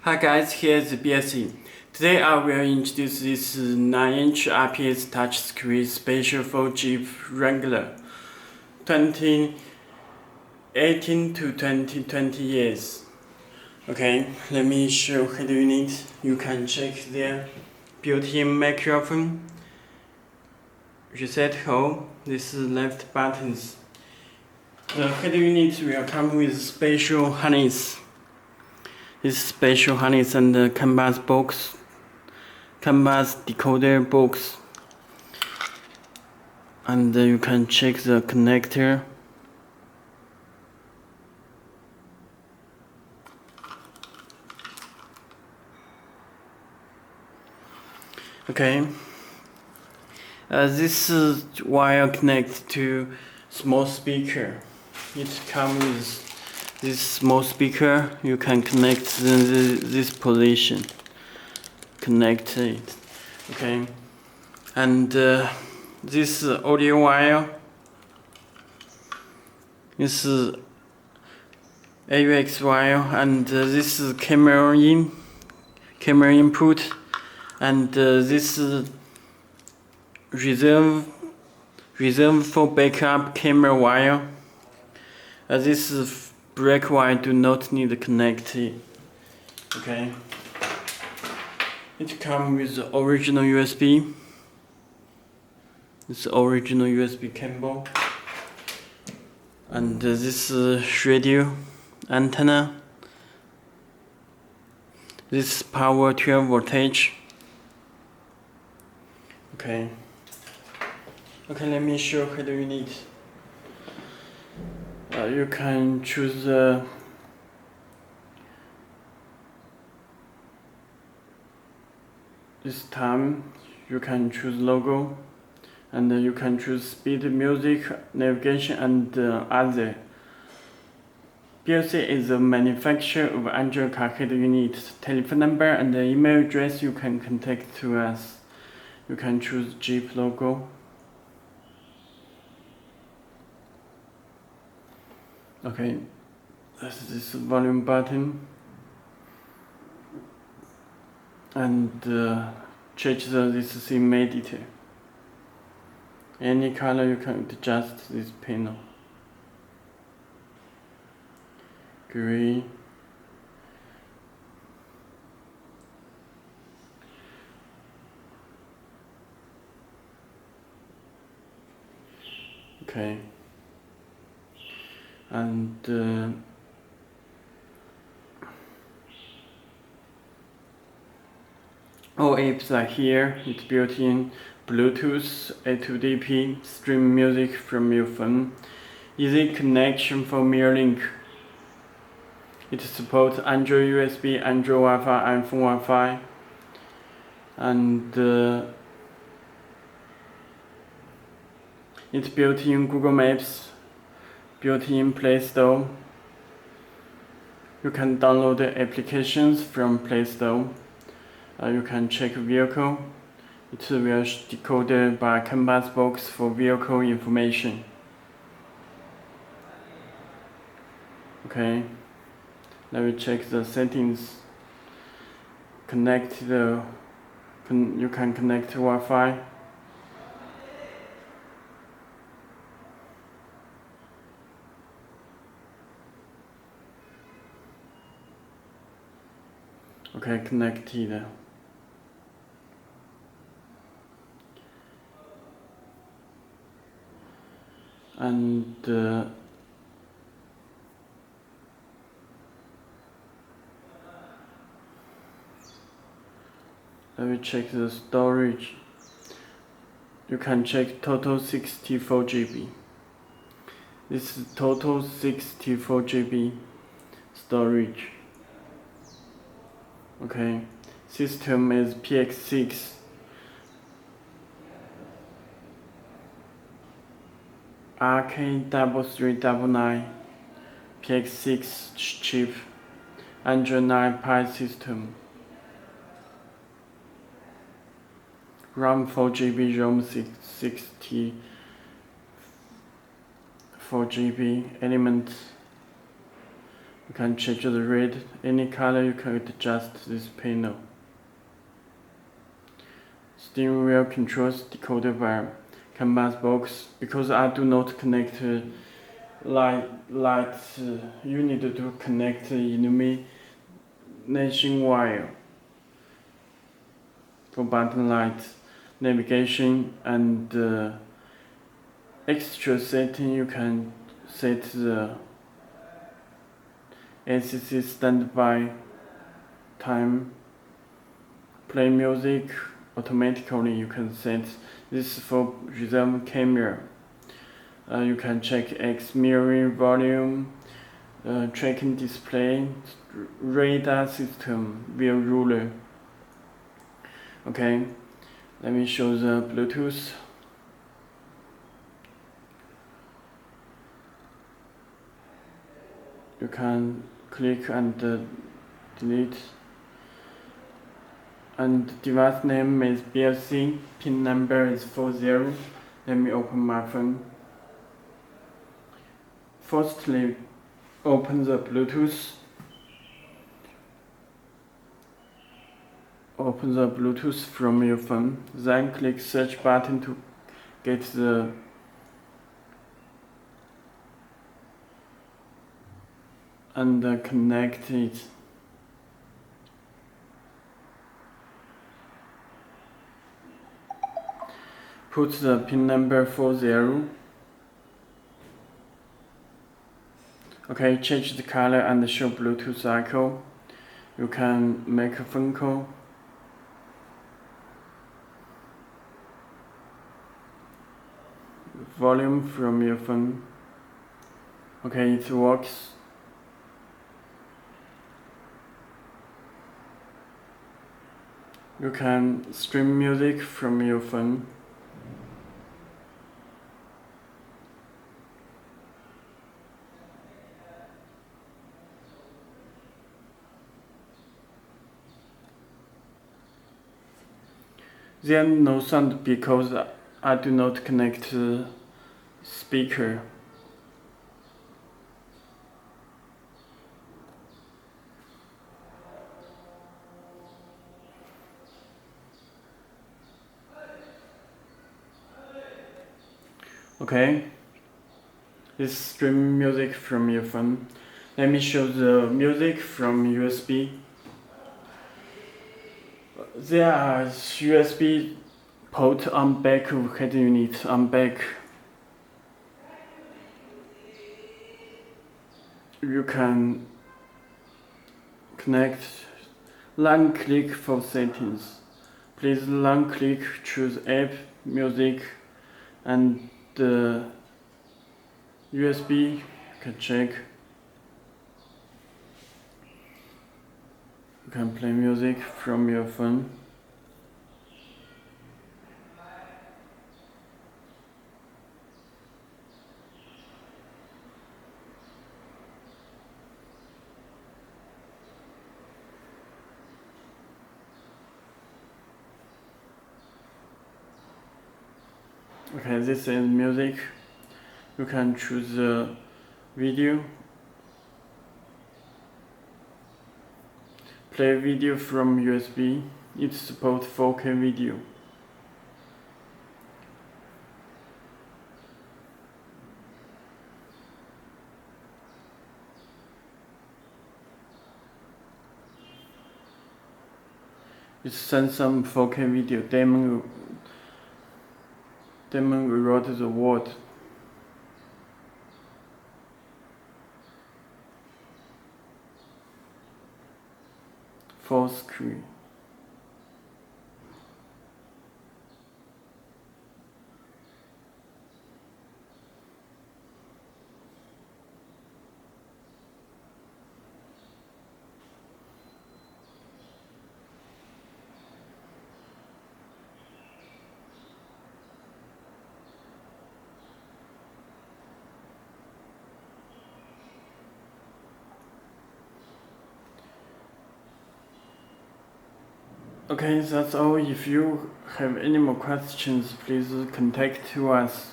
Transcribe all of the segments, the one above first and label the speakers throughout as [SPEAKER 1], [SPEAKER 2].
[SPEAKER 1] Hi guys, here's Belsee. Today I will introduce this 9-inch IPS touchscreen special for Jeep Wrangler 2018 to 2020 years. Okay, let me show head unit. You can check their built-in microphone, reset hole, this is left buttons. The head unit will come with special harness. This special harness and the canvas decoder box, and you can check the connector. Okay, this wire connects to small speaker. It comes with this small speaker. You can connect this position. Connect it. Okay, and this audio wire. This is AUX wire, and this is camera input, and this is reserve for backup camera wire. This is brake wire, do not need to connect it. Okay. It comes with the original USB. This original USB cable. And this radio antenna. This power 12 voltage. Okay, let me show head unit. You can choose this time. You can choose logo, and you can choose speed, music, navigation, and other. Belsee is the manufacturer of Android car head unit. Telephone number and the email address you can contact to us. You can choose Jeep logo. Okay, that's this volume button, and change this theme editor. Any color you can adjust this panel. Gray. Okay. And all apps are here. It's built in Bluetooth, A2DP, stream music from your phone, easy connection for Mirrorlink. It supports Android USB, Android Wi-Fi, iPhone Wi-Fi, and it's built in Google Maps, built in Play Store. You can download the applications from Play Store. You can check vehicle. It will decoded by canvas box for vehicle information. Okay, let me check the settings. You can connect to Wi-Fi. Okay, connected. And let me check the storage. You can check total 64GB. This is total 64GB storage. Okay, system is PX6. RK3399 PX6 chip, Android 9 Pie system, RAM 4GB, ROM 64GB, element You can change the red, any color. You can adjust this panel. Steering wheel controls decoder by canvas box. Because I do not connect lights, you need to connect illumination wire for button lights, navigation, and extra setting. You can set the ACC standby time, play music automatically. You can set this for reserve camera. You can check X mirroring volume, tracking display, radar system via ruler. Okay, let me show the Bluetooth. You can click and delete. And device name is Belsee, pin number is 40. Let me open my phone. Firstly, open the Bluetooth. Open the Bluetooth from your phone. Then click search button to get the and connect it. Put the pin number 40. Okay, change the color and show Bluetooth icon. You can make a phone call. Volume from your phone. Okay, it works. You can stream music from your phone. There is no sound because I do not connect the speaker. Okay, this stream music from your phone. Let me show the music from USB. There are USB port on back of head unit on back. You can connect. Long click for settings. Please long click, choose app, music, and the USB. You can check. You can play music from your phone. Okay, this is music. You can choose the video. Play video from USB. It supports 4K video. It sends some 4K video. Demon wrote the word. Full screen. Okay, that's all. If you have any more questions, please contact us.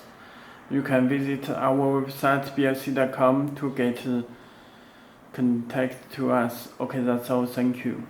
[SPEAKER 1] You can visit our website belsee.com to get contact to us. Okay, that's all. Thank you.